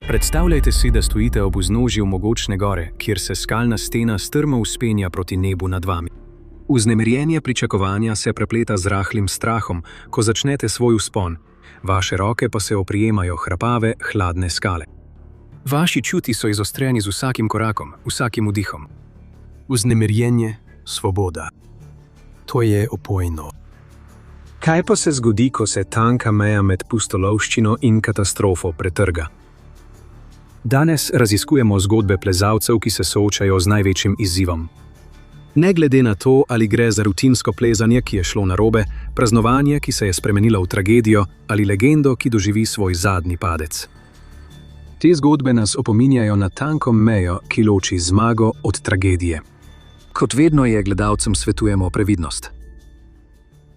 Predstavljajte si, da stojite ob vznožju mogočne gore, kjer se skalna stena strmo vzpenja proti nebu nad vami. Vznemirjenje pričakovanja se prepleta z rahlim strahom, ko začnete svoj vzpon, vaše roke pa se oprijemajo hrapave, hladne skale. Vaši čuti so izostreni z vsakim korakom, vsakim vdihom. Vznemirjenje, svoboda. To je opojno. Kaj pa se zgodi, ko se tanka meja med pustolovščino in katastrofo pretrga? Danes raziskujemo zgodbe plezalcev, ki se soočajo z največjim izzivom. Ne glede na to, ali gre za rutinsko plezanje, ki je šlo narobe, praznovanje, ki se je spremenilo v tragedijo, ali legendo, ki doživi svoj zadnji padec. Te zgodbe nas opominjajo na tanko mejo, ki loči zmago od tragedije. Kot vedno je gledalcem svetujemo previdnost.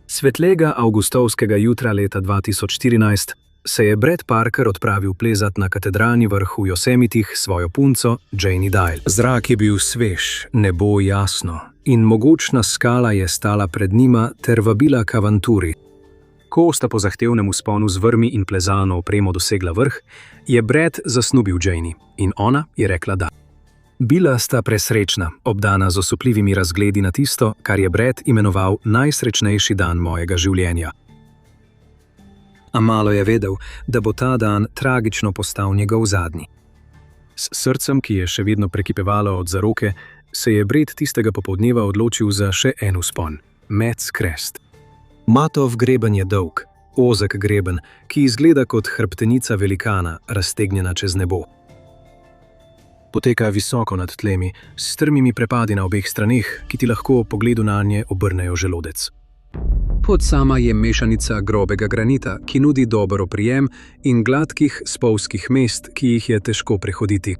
Svetlega avgustovskega jutra leta 2014 se je Brad Parker odpravil plezat na katedralni vrh v Yosemitih s svojo punco Janie Dyle. Zrak je bil svež, nebo jasno in mogočna skala je stala pred njima ter vabila k avanturi. Ko sta po zahtevnem vzponu z vrvmi in plezalno opremo dosegla vrh, je Brad zasnubil Janie in ona je rekla da. Bila sta presrečna, obdana z osupljivimi razgledi na tisto, kar je Brad imenoval najsrečnejši dan mojega življenja. A malo je vedel, da bo ta dan tragično postal njegov zadnji. S srcem, ki je še vedno prekipevalo od zaroke, se je Brad tistega popoldneva odločil za še en vzpon – Metz Crest. Matov greben je dolg, ozek greben, ki izgleda kot hrbtenica velikana, raztegnjena čez nebo. Poteka visoko nad tlemi, s strmimi prepadi na obeh straneh, ki ti lahko ob pogledu nanje obrnejo želodec. Pod sama je mešanica grobega granita, ki nudi dober oprijem, in gladkih spolzkih mest, ki jih je težko prehoditi.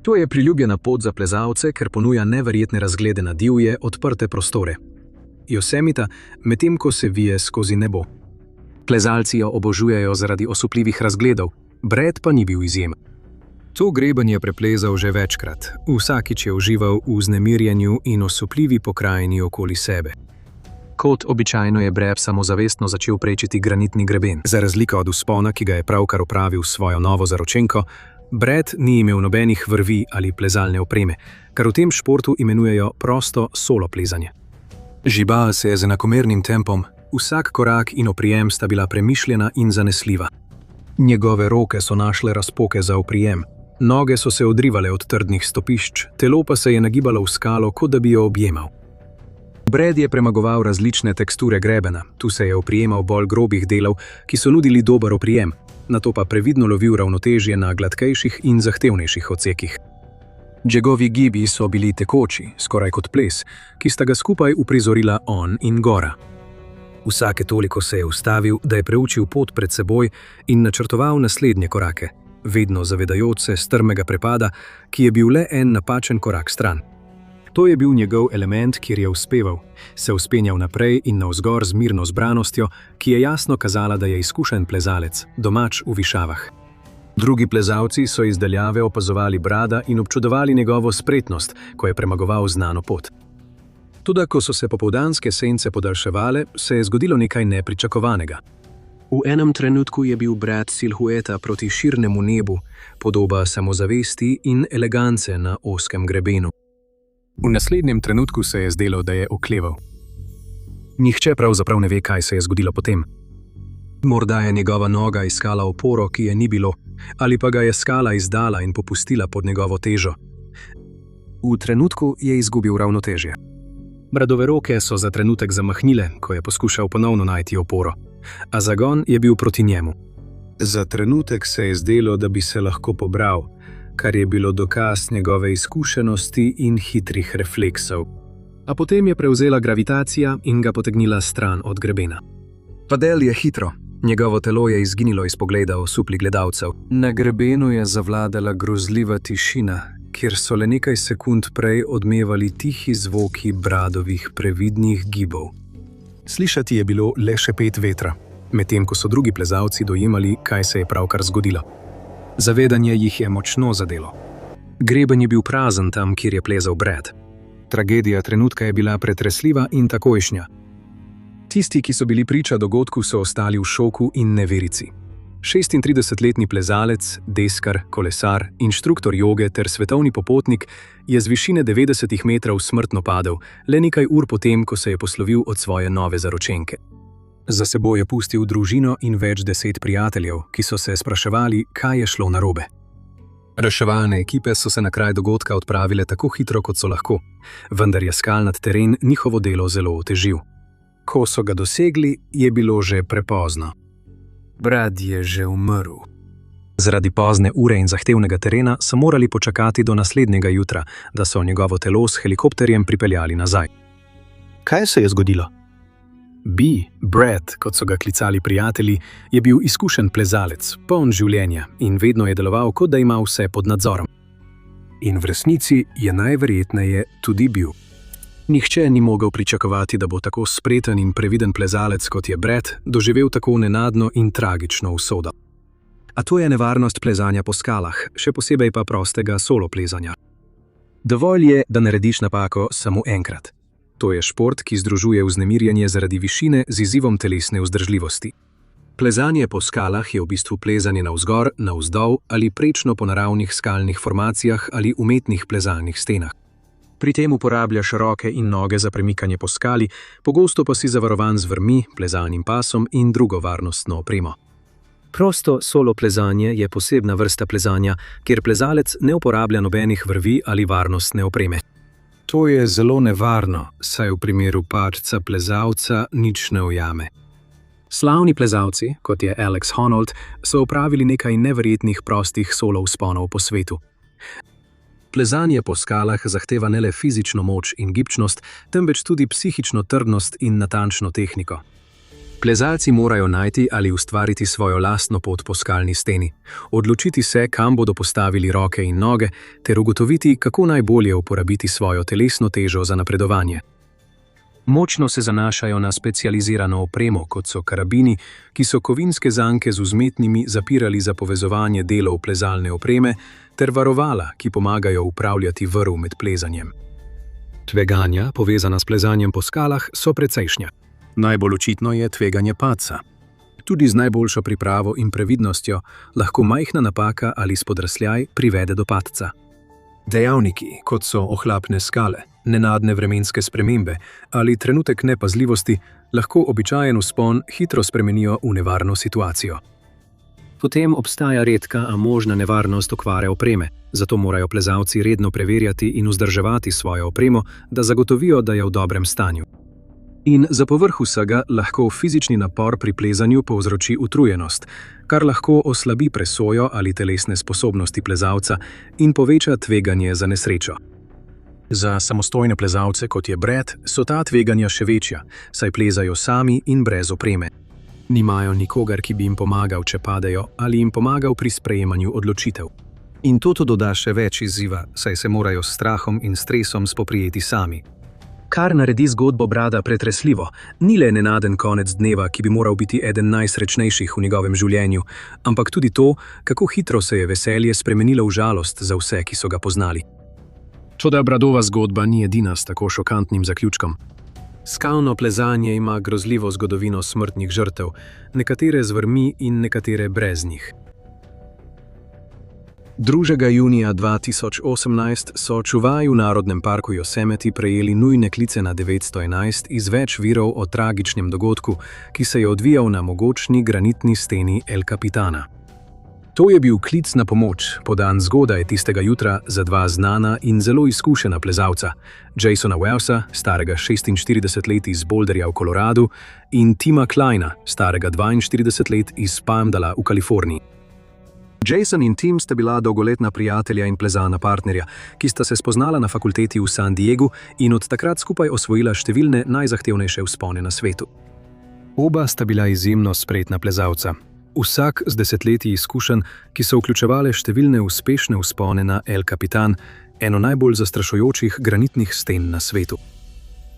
To je priljubljena pot za plezalce, ker ponuja neverjetne razglede na divje, odprte prostore. Yosemita, medtem ko se vije skozi nebo. Plezalci jo obožujejo zaradi osupljivih razgledov, Brad pa ni bil izjemen. To greben je preplezal že večkrat, vsakič je užival v vznemirjenju in osupljivi pokrajini okoli sebe. Kot običajno je Brad samozavestno začel prečiti granitni greben. Za razliko od vzpona, ki ga je pravkar opravil s svojo novo zaročenko, Brad ni imel nobenih vrvi ali plezalne opreme, kar v tem športu imenujejo prosto solo plezanje. Žibal se je z enakomernim tempom, vsak korak in oprijem sta bila premišljena in zanesljiva. Njegove roke so našle razpoke za oprijem, noge so se odrivale od trdnih stopišč, telo pa se je nagibalo v skalo, kot da bi jo objemal. Brad je premagoval različne teksture grebena, tu se je oprijemal bolj grobih delov, ki so nudili dober oprijem, nato pa previdno lovil ravnotežje na gladkejših in zahtevnejših odsekih. Njegovi gibi so bili tekoči, skoraj kot ples, ki sta ga skupaj uprizorila on in gora. Vsake toliko se je ustavil, da je preučil pot pred seboj in načrtoval naslednje korake, vedno zavedajoč se strmega prepada, ki je bil le en napačen korak stran. To je bil njegov element, kjer je uspeval, se vzpenjal naprej in navzgor z mirno zbranostjo, ki je jasno kazala, da je izkušen plezalec, domač v višavah. Drugi plezalci so iz daljave opazovali Brada in občudovali njegovo spretnost, ko je premagoval znano pot. Toda ko so se popoldanske sence podaljševale, se je zgodilo nekaj nepričakovanega. V enem trenutku je bil Brad silhueta proti širnemu nebu, podoba samozavesti in elegance na ozkem grebenu. V naslednjem trenutku se je zdelo, da je okleval. Nihče pravzaprav ne ve, kaj se je zgodilo potem. Morda je njegova noga iskala oporo, ki je ni bilo, ali pa ga je skala izdala in popustila pod njegovo težo. V trenutku je izgubil ravnotežje. Bradove roke so za trenutek zamahnile, ko je poskušal ponovno najti oporo, a zagon je bil proti njemu. Za trenutek se je zdelo, da bi se lahko pobral, kar je bilo dokaz njegove izkušenosti in hitrih refleksov. A potem je prevzela gravitacija in ga potegnila stran od grebena. Padel je hitro, njegovo telo je izginilo iz pogleda osuplih gledalcev. Na grebenu je zavladala grozljiva tišina, kjer so le nekaj sekund prej odmevali tihi zvoki Bradovih previdnih gibov. Slišati je bilo le šepet vetra, medtem ko so drugi plezalci dojemali, kaj se je pravkar zgodilo. Zavedanje jih je močno zadelo. Greben je bil prazen tam, kjer je plezal Brad. Tragedija trenutka je bila pretresljiva in takojšnja. Tisti, ki so bili priča dogodku, so ostali v šoku in neverici. 36-letni plezalec, deskar, kolesar, inštruktor joge ter svetovni popotnik je z višine 90 metrov smrtno padel le nekaj ur potem, ko se je poslovil od svoje nove zaročenke. Za seboj je pustil družino in več 10 prijateljev, ki so se spraševali, kaj je šlo narobe. Reševalne ekipe so se na kraj dogodka odpravile tako hitro, kot so lahko, vendar je skalnat teren njihovo delo zelo otežil. Ko so ga dosegli, je bilo že prepozno. Brad je že umrl. Zaradi pozne ure in zahtevnega terena so morali počakati do naslednjega jutra, da so njegovo telo s helikopterjem pripeljali nazaj. Kaj se je zgodilo? Brad, kot so ga klicali prijatelji, je bil izkušen plezalec, poln življenja in vedno je deloval, kot da ima vse pod nadzorom. In v resnici je najverjetneje tudi bil. Nihče ni mogel pričakovati, da bo tako spreten in previden plezalec, kot je Brad, doživel tako nenadno in tragično usodo. A to je nevarnost plezanja po skalah, še posebej pa prostega solo plezanja. Dovolj je, da narediš napako samo enkrat. To je šport, ki združuje vznemirjenje zaradi višine z izzivom telesne vzdržljivosti. Plezanje po skalah je v bistvu plezanje navzgor, navzdol ali prečno po naravnih skalnih formacijah ali umetnih plezalnih stenah. Pri tem uporabljaš roke in noge za premikanje po skali, pogosto pa si zavarovan z vrvmi, plezalnim pasom in drugo varnostno opremo. Prosto solo plezanje je posebna vrsta plezanja, kjer plezalec ne uporablja nobenih vrvi ali varnostne opreme. To je zelo nevarno, saj v primeru padca plezalca nič ne ujame. Slavni plezalci, kot je Alex Honnold, so opravili nekaj neverjetnih prostih solo vzponov po svetu. Plezanje po skalah zahteva ne le fizično moč in gibčnost, temveč tudi psihično trdnost in natančno tehniko. Plezalci morajo najti ali ustvariti svojo lastno pot po skalni steni, odločiti se, kam bodo postavili roke in noge, ter ugotoviti, kako najbolje uporabiti svojo telesno težo za napredovanje. Močno se zanašajo na specializirano opremo, kot so karabini, ki so kovinske zanke z vzmetnimi zapirali za povezovanje delov plezalne opreme, ter varovala, ki pomagajo upravljati vrv med plezanjem. Tveganja, povezana s plezanjem po skalah, so precejšnja. Najbolj očitno je tveganje padca. Tudi z najboljšo pripravo in previdnostjo lahko majhna napaka ali spodrsljaj privede do padca. Dejavniki, kot so ohlapne skale, nenadne vremenske spremembe ali trenutek nepazljivosti, lahko običajen vzpon hitro spremenijo v nevarno situacijo. Potem obstaja redka, a možna nevarnost okvare opreme, zato morajo plezalci redno preverjati in vzdrževati svojo opremo, da zagotovijo, da je v dobrem stanju. In za povrh vsega lahko fizični napor pri plezanju povzroči utrujenost, kar lahko oslabi presojo ali telesne sposobnosti plezalca in poveča tveganje za nesrečo. Za samostojne plezalce, kot je Brad, so ta tveganja še večja, saj plezajo sami in brez opreme. Nimajo nikogar, ki bi jim pomagal, če padejo, ali jim pomagal pri sprejemanju odločitev. In to doda še več izziva, saj se morajo s strahom in stresom spoprijeti sami. Kar naredi zgodbo Brada pretresljivo, ni le nenaden konec dneva, ki bi moral biti eden najsrečnejših v njegovem življenju, ampak tudi to, kako hitro se je veselje spremenilo v žalost za vse, ki so ga poznali. Toda Bradova zgodba ni edina s tako šokantnim zaključkom. Skalno plezanje ima grozljivo zgodovino smrtnih žrtev, nekatere z vrvmi in nekatere brez njih. 2. junija 2018 so čuvaji v Narodnem parku Yosemite prejeli nujne klice na 911 iz več virov o tragičnem dogodku, ki se je odvijal na mogočni granitni steni El Capitana. To je bil klic na pomoč, podan zgodaj tistega jutra za dva znana in zelo izkušena plezalca, Jasona Wellsa, starega 46 let iz Boulderja v Koloradu, in Tima Kleina, starega 42 let iz Palmdala v Kaliforniji. Jason in Tim sta bila dolgoletna prijatelja in plezalna partnerja, ki sta se spoznala na fakulteti v San Diegu in od takrat skupaj osvojila številne najzahtevnejše vzpone na svetu. Oba sta bila izjemno spretna plezalca, vsak z desetletji izkušenj, ki so vključevale številne uspešne vzpone na El Capitan, eno najbolj zastrašujočih granitnih sten na svetu.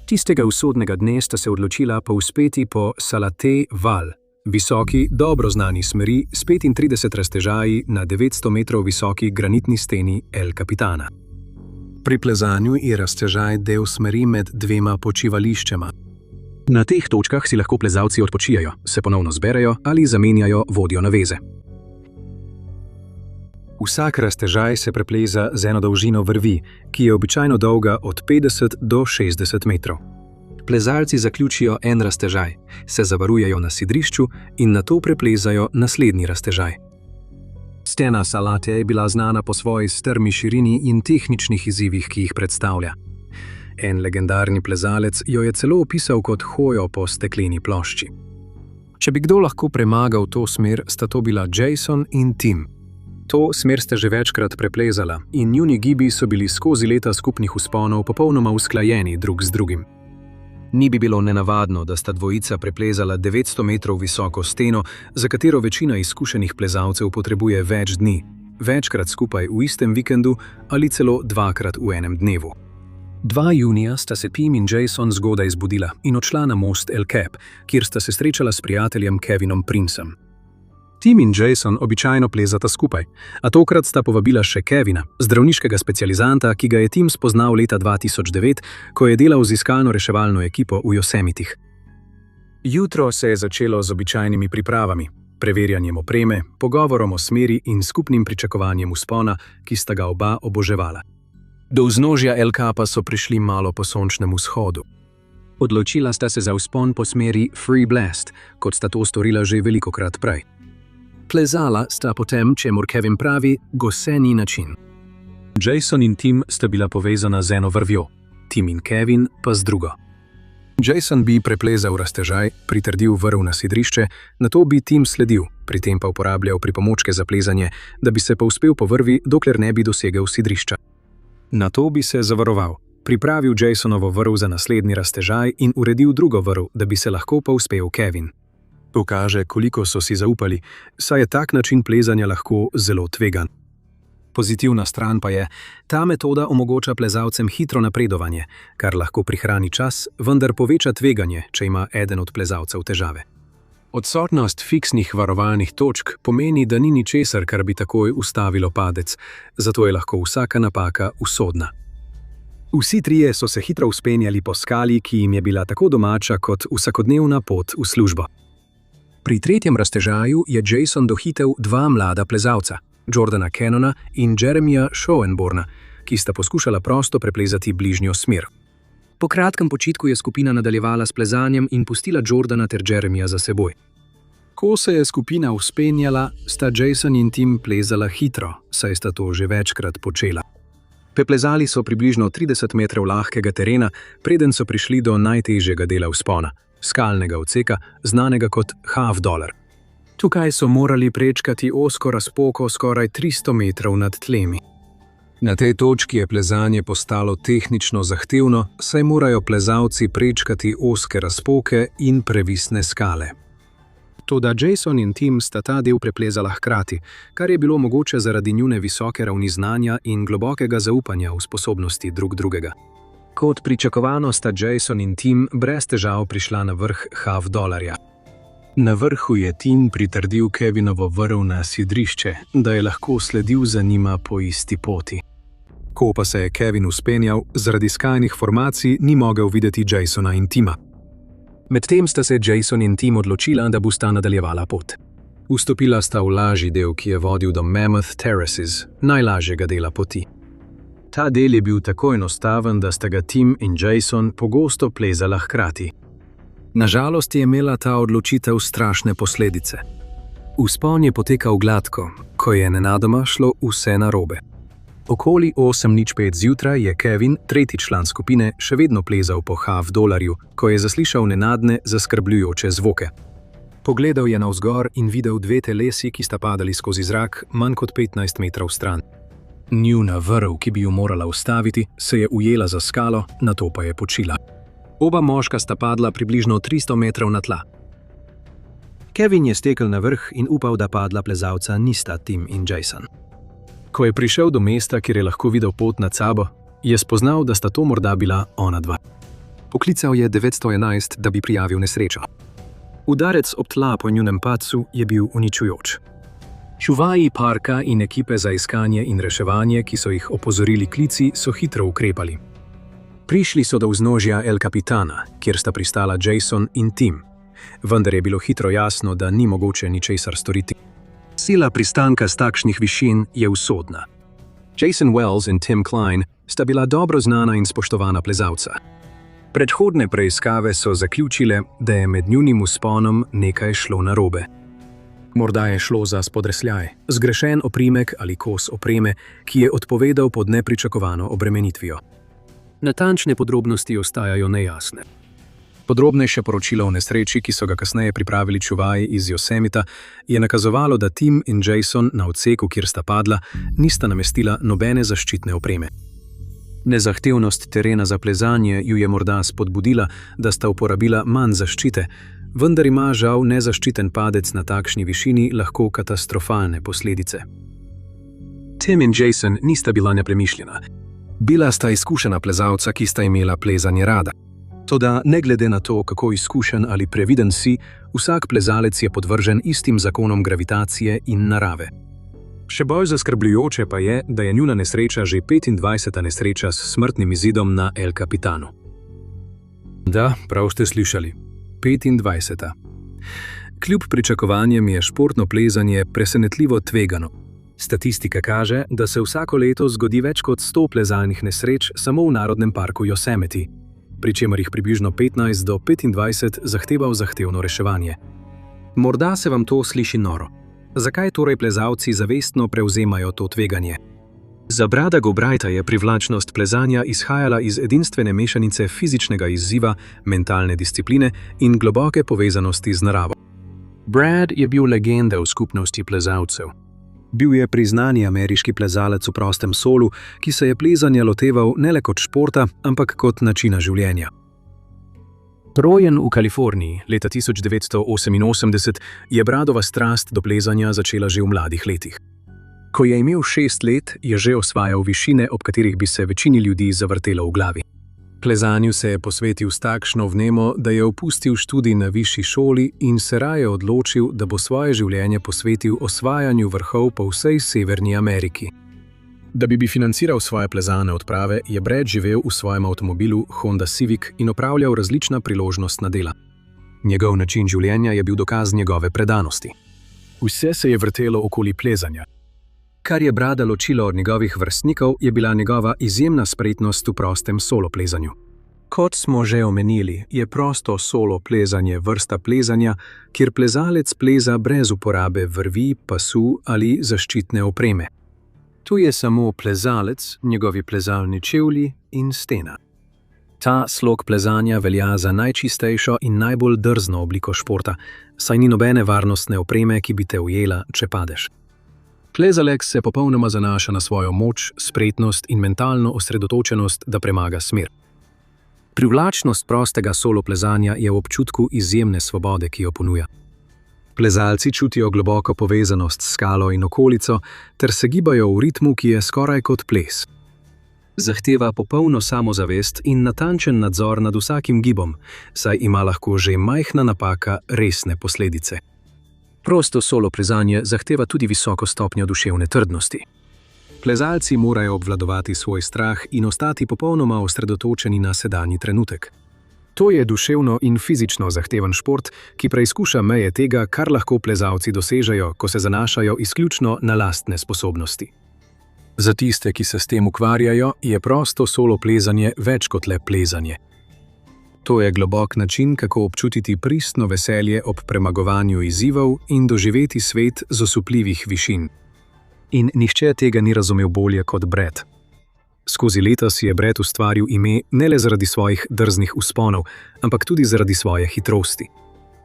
Tistega usodnega dne sta se odločila povzpeti po Salate Val, visoki, dobro znani smeri s 35 raztežaji na 900 metrov visoki granitni steni El Capitana. Pri plezanju je raztežaj del smeri med dvema počivališčema. Na teh točkah si lahko plezalci odpočijajo, se ponovno zberejo ali zamenjajo vodjo naveze. Vsak raztežaj se prepleza z eno dolžino vrvi, ki je običajno dolga od 50 do 60 metrov. Plezalci zaključijo en raztežaj, se zavarujejo na sidrišču in nato preplezajo naslednji raztežaj. Stena Salate je bila znana po svoji strmi širini in tehničnih izzivih, ki jih predstavlja. En legendarni plezalec jo je celo opisal kot hojo po stekleni plošči. Če bi kdo lahko premagal to smer, sta to bila Jason in Tim. To smer sta že večkrat preplezala in njuni gibi so bili skozi leta skupnih vzponov popolnoma usklajeni drug z drugim. Ni bi bilo nenavadno, da sta dvojica preplezala 900 metrov visoko steno, za katero večina izkušenih plezalcev potrebuje več dni, večkrat skupaj v istem vikendu ali celo dvakrat v enem dnevu. 2. junija sta se Tim in Jason zgodaj zbudila in odšla na most El Cap, kjer sta se srečala s prijateljem Kevinom Princem. Tim in Jason običajno plezata skupaj, a tokrat sta povabila še Kevina, zdravniškega specializanta, ki ga je Tim spoznal leta 2009, ko je delal z iskalno-reševalno ekipo v Yosemitih. Jutro se je začelo z običajnimi pripravami, preverjanjem opreme, pogovorom o smeri in skupnim pričakovanjem vzpona, ki sta ga oba oboževala. Do vznožja El Capa so prišli malo po sončnem vzhodu. Odločila sta se za vzpon po smeri Free Blast, kot sta to storila že velikokrat prej. Plezala sta potem, čemur Kevin pravi, goseni način. Jason in Tim sta bila povezana z eno vrvjo, Tim in Kevin pa z drugo. Jason bi preplezal raztežaj, pritrdil vrv na sidrišče, nato bi Tim sledil, pri tem pa uporabljal pripomočke za plezanje, da bi se povzpel po vrvi, dokler ne bi dosegel sidrišča. Nato bi se zavaroval, pripravil Jasonovo vrv za naslednji raztežaj in uredil drugo vrv, da bi se lahko povzpel Kevin. Pokaže, koliko so si zaupali, saj je tak način plezanja lahko zelo tvegan. Pozitivna stran pa je, ta metoda omogoča plezalcem hitro napredovanje, kar lahko prihrani čas, vendar poveča tveganje, če ima eden od plezalcev težave. Odsotnost fiksnih varovalnih točk pomeni, da ni ničesar, kar bi takoj ustavilo padec, zato je lahko vsaka napaka usodna. Vsi trije so se hitro vzpenjali po skali, ki jim je bila tako domača kot vsakodnevna pot v službo. Pri 3. raztežaju je Jason dohitel 2 mlada plezalca, Jordana Cannona in Jeremija Schoenborna, ki sta poskušala prosto preplezati bližnjo smer. Po kratkem počitku je skupina nadaljevala s plezanjem in pustila Jordana ter Jeremija za seboj. Ko se je skupina vzpenjala, sta Jason in Tim plezala hitro, saj sta to že večkrat počela. Preplezali so približno 30 metrov lahkega terena, preden so prišli do najtežjega dela vzpona, skalnega odseka, znanega kot Half Dollar. Tukaj so morali prečkati ozko razpoko skoraj 300 metrov nad tlemi. Na tej točki je plezanje postalo tehnično zahtevno, saj morajo plezalci prečkati ozke razpoke in previsne skale. Toda Jason in Tim sta ta del preplezala hkrati, kar je bilo mogoče zaradi njune visoke ravni znanja in globokega zaupanja v sposobnosti drug drugega. Kot pričakovano sta Jason in Tim brez težav prišla na vrh Half Dollarja. Na vrhu je Tim pritrdil Kevinovo vrv na sidrišče, da je lahko sledil za njima po isti poti. Ko pa se je Kevin vzpenjal, zaradi skalnih formacij ni mogel videti Jasona in Tima. Medtem sta se Jason in Tim odločila, da bosta nadaljevala pot. Vstopila sta v lažji del, ki je vodil do Mammoth Terraces, najlažjega dela poti. Ta del je bil tako enostaven, da sta ga Tim in Jason pogosto plezala hkrati. Nažalost je imela ta odločitev strašne posledice. Vzpon je potekal gladko, ko je nenadoma šlo vse narobe. Okoli 8:05 zjutraj je Kevin, tretji član skupine, še vedno plezal po Half Dollarju, ko je zaslišal nenadne, zaskrbljujoče zvoke. Pogledal je navzgor in videl 2 telesi, ki sta padali skozi zrak manj kot 15 metrov stran. Njuna vrv, ki bi jo morala ustaviti, se je ujela za skalo, nato pa je počila. Oba moška sta padla približno 300 metrov na tla. Kevin je stekel na vrh in upal, da padla plezalca nista Tim in Jason. Ko je prišel do mesta, kjer je lahko videl pot nad sabo, je spoznal, da sta to morda bila ona dva. Poklical je 911, da bi prijavil nesrečo. Udarec ob tla po njunem padcu je bil uničujoč. Čuvaji parka in ekipe za iskanje in reševanje, ki so jih opozorili klici, so hitro ukrepali. Prišli so do vznožja El Capitana, kjer sta pristala Jason in Tim. Vendar je bilo hitro jasno, da ni mogoče ničesar storiti. Sila pristanka s takšnih višin je usodna. Jason Wells in Tim Klein sta bila dobro znana in spoštovana plezalca. Predhodne preiskave so zaključile, da je med njunim vzponom nekaj šlo narobe. Morda je šlo za spodrsljaj, zgrešen oprimek ali kos opreme, ki je odpovedal pod nepričakovano obremenitvijo. Natančne podrobnosti ostajajo nejasne. Podrobnejše poročilo o nesreči, ki so ga kasneje pripravili čuvaji iz Yosemita, je nakazovalo, da Tim in Jason na odseku, kjer sta padla, nista namestila nobene zaščitne opreme. Nezahtevnost terena za plezanje ju je morda spodbudila, da sta uporabila manj zaščite, vendar ima žal nezaščiten padec na takšni višini lahko katastrofalne posledice. Tim in Jason nista bila nepremišljena. Bila sta izkušena plezalca, ki sta imela plezanje rada. Toda ne glede na to, kako izkušen ali previden si, vsak plezalec je podvržen istim zakonom gravitacije in narave. Še bolj zaskrbljujoče pa je, da je njuna nesreča že 25. nesreča s smrtnim izidom na El Capitanu. Da, prav ste slišali. 25. Kljub pričakovanjem je športno plezanje presenetljivo tvegano. Statistika kaže, da se vsako leto zgodi več kot 100 plezalnih nesreč samo v Narodnem parku Yosemite, pri čemer jih približno 15 do 25 zahteva zahtevno reševanje. Morda se vam to sliši noro. Zakaj torej plezalci zavestno prevzemajo to tveganje? Za Brada Gobrighta je privlačnost plezanja izhajala iz edinstvene mešanice fizičnega izziva, mentalne discipline in globoke povezanosti z naravo. Brad je bil legenda v skupnosti plezalcev. Bil je priznani ameriški plezalec v prostem solu, ki se je plezanja loteval ne le kot športa, ampak kot načina življenja. Rojen v Kaliforniji leta 1988 je Bradova strast do plezanja začela že v mladih letih. Ko je imel 6 let, je že osvajal višine, ob katerih bi se večini ljudi zavrtelo v glavi. Plezanju se je posvetil s takšno vnemo, da je opustil študij na višji šoli in se raje odločil, da bo svoje življenje posvetil osvajanju vrhov po vsej Severni Ameriki. Da bi financiral svoje plezalne odprave, je Brad živel v svojem avtomobilu Honda Civic in opravljal različna priložnostna dela. Njegov način življenja je bil dokaz njegove predanosti. Vse se je vrtelo okoli plezanja. Kar je Brada ločilo od njegovih vrstnikov, je bila njegova izjemna spretnost v prostem solo plezanju. Kot smo že omenili, je prosto solo plezanje vrsta plezanja, kjer plezalec pleza brez uporabe vrvi, pasu ali zaščitne opreme. Tu je samo plezalec, njegovi plezalni čevlji in stena. Ta slog plezanja velja za najčistejšo in najbolj drzno obliko športa, saj ni nobene varnostne opreme, ki bi te ujela, če padeš. Plezalec se popolnoma zanaša na svojo moč, spretnost in mentalno osredotočenost, da premaga smer. Privlačnost prostega solo plezanja je v občutku izjemne svobode, ki jo ponuja. Plezalci čutijo globoko povezanost s skalo in okolico ter se gibajo v ritmu, ki je skoraj kot ples. Zahteva popolno samozavest in natančen nadzor nad vsakim gibom, saj ima lahko že majhna napaka resne posledice. Prosto solo plezanje zahteva tudi visoko stopnjo duševne trdnosti. Plezalci morajo obvladovati svoj strah in ostati popolnoma osredotočeni na sedanji trenutek. To je duševno in fizično zahteven šport, ki preizkuša meje tega, kar lahko plezalci dosežejo, ko se zanašajo izključno na lastne sposobnosti. Za tiste, ki se s tem ukvarjajo, je prosto solo plezanje več kot le plezanje. To je globok način, kako občutiti pristno veselje ob premagovanju izzivov in doživeti svet z osupljivih višin. In nihče tega ni razumel bolje kot Brad. Skozi leta si je Brad ustvaril ime ne le zaradi svojih drznih vzponov, ampak tudi zaradi svoje hitrosti.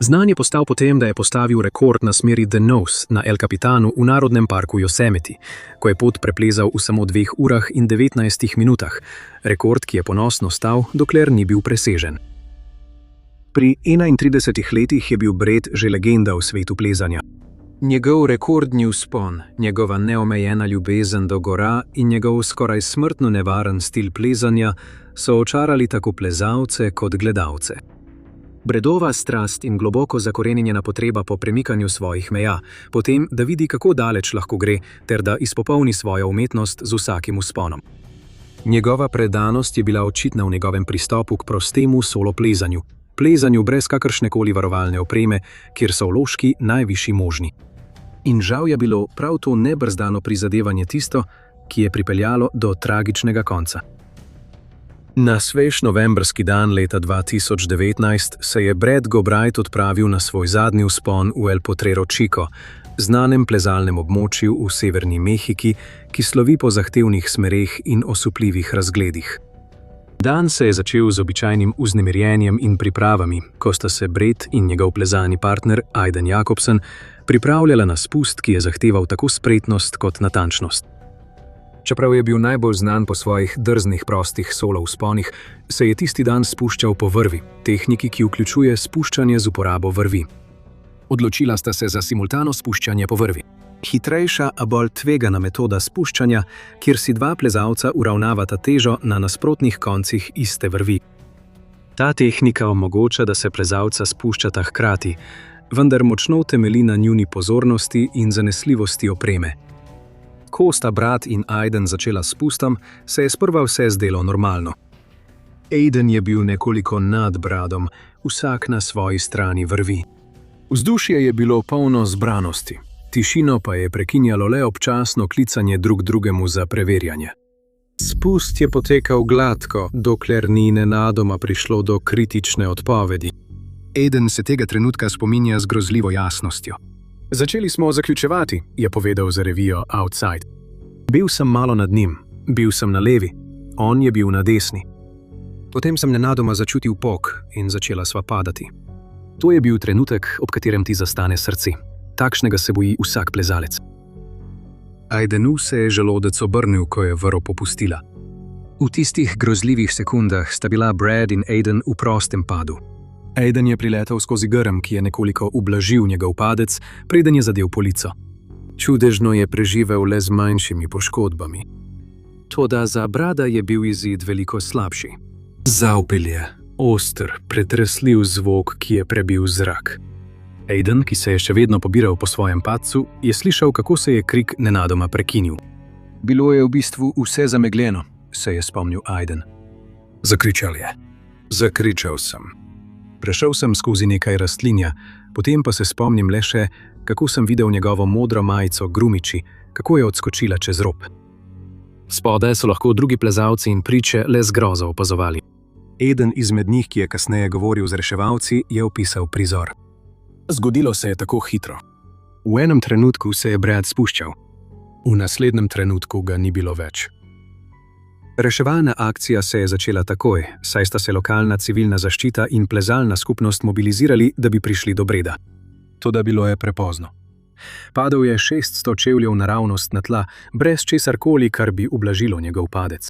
Znan je postal potem, da je postavil rekord na smeri The Nose na El Capitanu v Narodnem parku Yosemite, ko je pot preplezal v samo 2 urah in 19 minutah, rekord, ki je ponosno stal, dokler ni bil presežen. Pri 31 letih je bil Brad že legenda v svetu plezanja. Njegov rekordni vzpon, njegova neomejena ljubezen do gora in njegov skoraj smrtno nevaren stil plezanja so očarali tako plezalce kot gledalce. Bradova strast in globoko zakoreninjena potreba po premikanju svojih meja, potem, da vidi, kako daleč lahko gre, ter da izpopolni svojo umetnost z vsakim vzponom. Njegova predanost je bila očitna v njegovem pristopu k prostemu solo plezanju, plezanju brez kakršnekoli varovalne opreme, kjer so vložki najvišji možni. In žal je bilo prav to nebrzdano prizadevanje tisto, ki je pripeljalo do tragičnega konca. Na svež novembrski dan leta 2019 se je Brad Gobright odpravil na svoj zadnji vzpon v El Potrero Chico, znanem plezalnem območju v severni Mehiki, ki slovi po zahtevnih smereh in osupljivih razgledih. Dan se je začel z običajnim vznemirjenjem in pripravami, ko sta se Brad in njegov plezalni partner Aiden Jacobsen pripravljala na spust, ki je zahteval tako spretnost kot natančnost. Čeprav je bil najbolj znan po svojih drznih prostih solo vzponih, se je tisti dan spuščal po vrvi, tehniki, ki vključuje spuščanje z uporabo vrvi. Odločila sta se za simultano spuščanje po vrvi. Hitrejša, a bolj tvegana metoda spuščanja, kjer si dva plezalca uravnavata težo na nasprotnih koncih iste vrvi. Ta tehnika omogoča, da se plezalca spuščata hkrati, vendar močno temelji na njuni pozornosti in zanesljivosti opreme. Ko sta Brad in Aiden začela s spustom, se je sprva vse zdelo normalno. Aiden je bil nekoliko nad Bradom, vsak na svoji strani vrvi. Vzdušje je bilo polno zbranosti, tišino pa je prekinjalo le občasno klicanje drug drugemu za preverjanje. Spust je potekal gladko, dokler ni nenadoma prišlo do kritične odpovedi. Aiden se tega trenutka spominja z grozljivo jasnostjo. Začeli smo zaključevati, je povedal za revijo Outside. Bil sem malo nad njim, bil sem na levi, on je bil na desni. Potem sem nenadoma začutil pok in začela sva padati. To je bil trenutek, ob katerem ti zastane srce. Takšnega se boji vsak plezalec. Aidenu se je želodec obrnil, ko je vrv popustila. V tistih grozljivih sekundah sta bila Brad in Aiden v prostem padu. Aiden je priletel skozi grm, ki je nekoliko ublažil njegov padec, preden je zadel polico. Čudežno je preživel le z manjšimi poškodbami. Toda za Brada je bil izid veliko slabši. Zavpil je, oster, pretresljiv zvok, ki je prebil zrak. Aiden, ki se je še vedno pobiral po svojem padcu, je slišal, kako se je krik nenadoma prekinil. Bilo je v bistvu vse zamegljeno, se je spomnil Aiden. Zakričal je. Zakričal sem. Prešel sem skozi nekaj rastlinja, potem pa se spomnim le še, kako sem videl njegovo modro majico Grumiči, kako je odskočila čez rob. Spodaj so lahko drugi plezalci in priče le z grozo opazovali. Eden izmed njih, ki je kasneje govoril z reševalci, je opisal prizor. Zgodilo se je tako hitro. V enem trenutku se je Brad spuščal. V naslednjem trenutku ga ni bilo več. Reševalna akcija se je začela takoj, saj sta se lokalna civilna zaščita in plezalna skupnost mobilizirali, da bi prišli do Breda. Toda bilo je prepozno. Padel je 600 čevljev naravnost na tla, brez česarkoli, kar bi ublažilo njegov padec.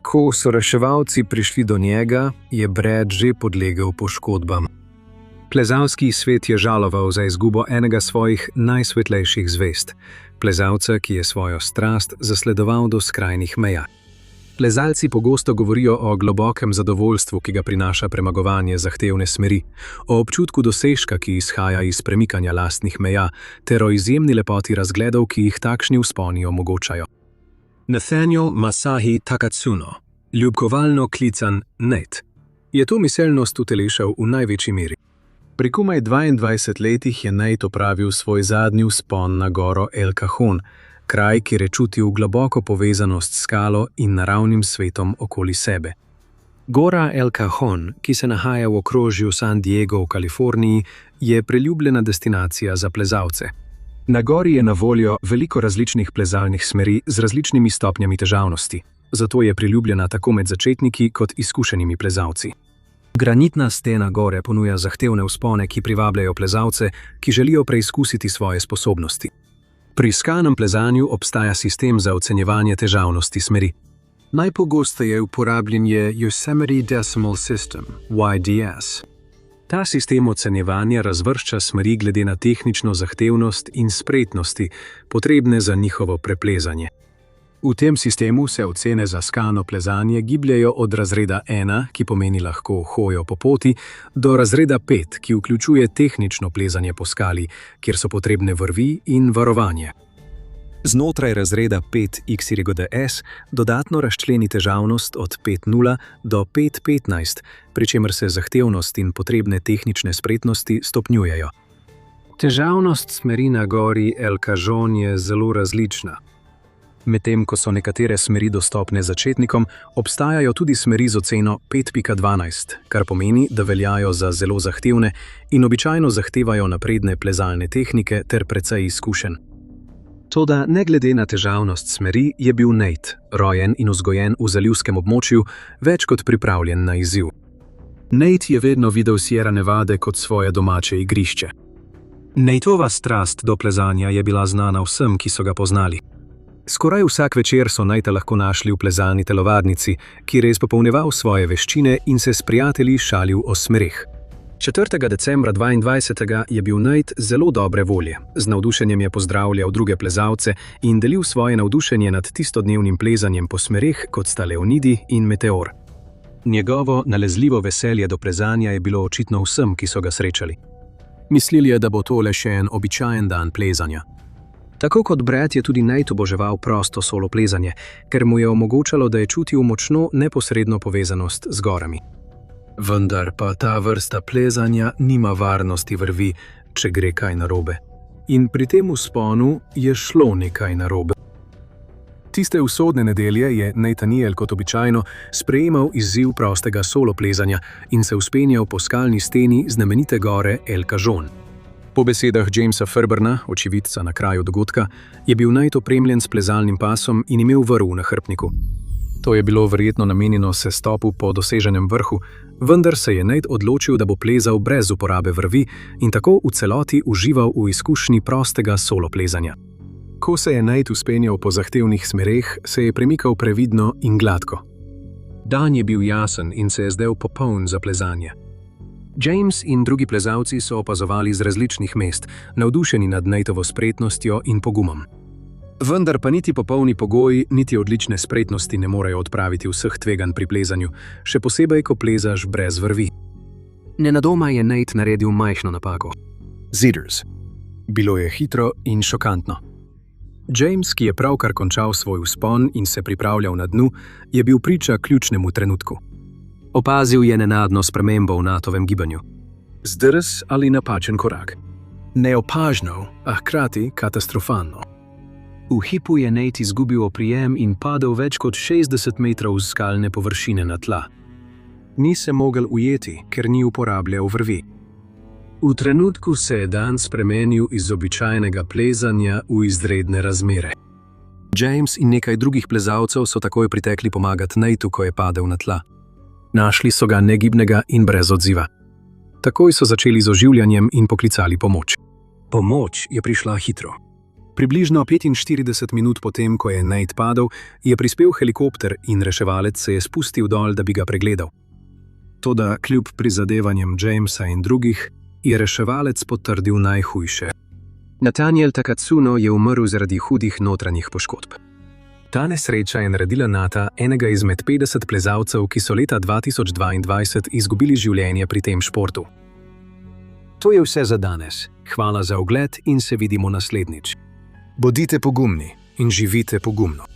Ko so reševalci prišli do njega, je Brad že podlegel poškodbam. Plezalski svet je žaloval za izgubo enega svojih najsvetlejših zvezd, plezalca, ki je svojo strast zasledoval do skrajnih meja. Plezalci pogosto govorijo o globokem zadovoljstvu, ki ga prinaša premagovanje zahtevne smeri, o občutku dosežka, ki izhaja iz premikanja lastnih meja, ter o izjemni lepoti razgledov, ki jih takšni vzponi omogočajo. Nathaniel Masahi Takatsuno, ljubkovalno klican Nate, je to miselnost utelešal v največji meri. Pri komaj 22 letih je Nate opravil svoj zadnji vzpon na goro El Cajon, kraj, kjer je čutil globoko povezanost s skalo in naravnim svetom okoli sebe. Gora El Cajon, ki se nahaja v okrožju San Diego v Kaliforniji, je priljubljena destinacija za plezalce. Na gori je na voljo veliko različnih plezalnih smeri z različnimi stopnjami težavnosti, zato je priljubljena tako med začetniki kot izkušenimi plezalci. Granitna stena gore ponuja zahtevne vzpone, ki privabljajo plezalce, ki želijo preizkusiti svoje sposobnosti. Pri skalnem plezanju obstaja sistem za ocenjevanje težavnosti smeri. Najpogosteje uporabljen je Yosemite Decimal System, YDS. Ta sistem ocenjevanja razvršča smeri glede na tehnično zahtevnost in spretnosti, potrebne za njihovo preplezanje. V tem sistemu se ocene za skalno plezanje gibljejo od razreda 1, ki pomeni lahko hojo po poti, do razreda 5, ki vključuje tehnično plezanje po skali, kjer so potrebne vrvi in varovanje. Znotraj razreda 5XYDS dodatno razčleni težavnost od 5.0 do 5.15, pri čemer se zahtevnost in potrebne tehnične spretnosti stopnjujejo. Težavnost smeri na gori El Cajon je zelo različna. Medtem ko so nekatere smeri dostopne začetnikom, obstajajo tudi smeri z oceno 5.12, kar pomeni, da veljajo za zelo zahtevne in običajno zahtevajo napredne plezalne tehnike ter precej izkušenj. Toda ne glede na težavnost smeri je bil Nate, rojen in vzgojen v zalivskem območju, več kot pripravljen na izziv. Nate je vedno videl Sierra Nevade kot svoje domače igrišče. Nateova strast do plezanja je bila znana vsem, ki so ga poznali. Skoraj vsak večer so Natea lahko našli v plezalni telovadnici, kjer je izpopolnjeval svoje veščine in se s prijatelji šalil o smereh. 4. decembra 2022 je bil Nate zelo dobre volje. Z navdušenjem je pozdravljal druge plezalce in delil svoje navdušenje nad tistodnevnim plezanjem po smereh, kot sta Leonidi in Meteor. Njegovo nalezljivo veselje do plezanja je bilo očitno vsem, ki so ga srečali. Mislili je, da bo to le še en običajen dan plezanja. Tako kot Brad je tudi Nate oboževal prosto solo plezanje, ker mu je omogočalo, da je čutil močno neposredno povezanost z gorami. Vendar pa ta vrsta plezanja nima varnosti vrvi, če gre kaj narobe. In pri tem vzponu je šlo nekaj narobe. Tiste usodne nedelje je Nathaniel kot običajno sprejemal izziv prostega solo plezanja in se vzpenjal po skalni steni znamenite gore El Cajon. Po besedah Jamesa Ferberna, očividca na kraju dogodka, je bil Nate opremljen s plezalnim pasom in imel vrv na hrbtniku. To je bilo verjetno namenjeno sestopu po doseženem vrhu, vendar se je Nate odločil, da bo plezal brez uporabe vrvi in tako v celoti užival v izkušnji prostega solo plezanja. Ko se je Nate vzpenjal po zahtevnih smereh, se je premikal previdno in gladko. Dan je bil jasen in se je zdel popoln za plezanje. James in drugi plezalci so opazovali z različnih mest, navdušeni nad Nateovo spretnostjo in pogumom. Vendar pa niti popolni pogoji, niti odlične spretnosti ne morejo odpraviti vseh tveganj pri plezanju, še posebej, ko plezaš brez vrvi. Nenadoma je Nate naredil majhno napako. Zitters. Bilo je hitro in šokantno. James, ki je pravkar končal svoj vzpon in se pripravljal na dnu, je bil priča ključnemu trenutku. Opazil je nenadno spremembo v Natovem gibanju. Zdrs ali napačen korak. Neopažno, a hkrati katastrofalno. V hipu je Nate izgubil oprijem in padel več kot 60 metrov z skalne površine na tla. Ni se mogel ujeti, ker ni uporabljal vrvi. V trenutku se je dan spremenil iz običajnega plezanja v izredne razmere. James in nekaj drugih plezalcev so takoj pritekli pomagati Nateu, ko je padel na tla. Našli so ga negibnega in brez odziva. Takoj so začeli z oživljanjem in poklicali pomoč. Pomoč je prišla hitro. Približno 45 minut potem, ko je Nate padel, je prispel helikopter in reševalec se je spustil dol, da bi ga pregledal. Toda kljub prizadevanjem Jamesa in drugih, je reševalec potrdil najhujše. Nathaniel Takatsuno je umrl zaradi hudih notranjih poškodb. Ta nesreča je naredila Nata enega izmed 50 plezalcev, ki so leta 2022 izgubili življenje pri tem športu. To je vse za danes. Hvala za ogled in se vidimo naslednjič. Bodite pogumni in živite pogumno.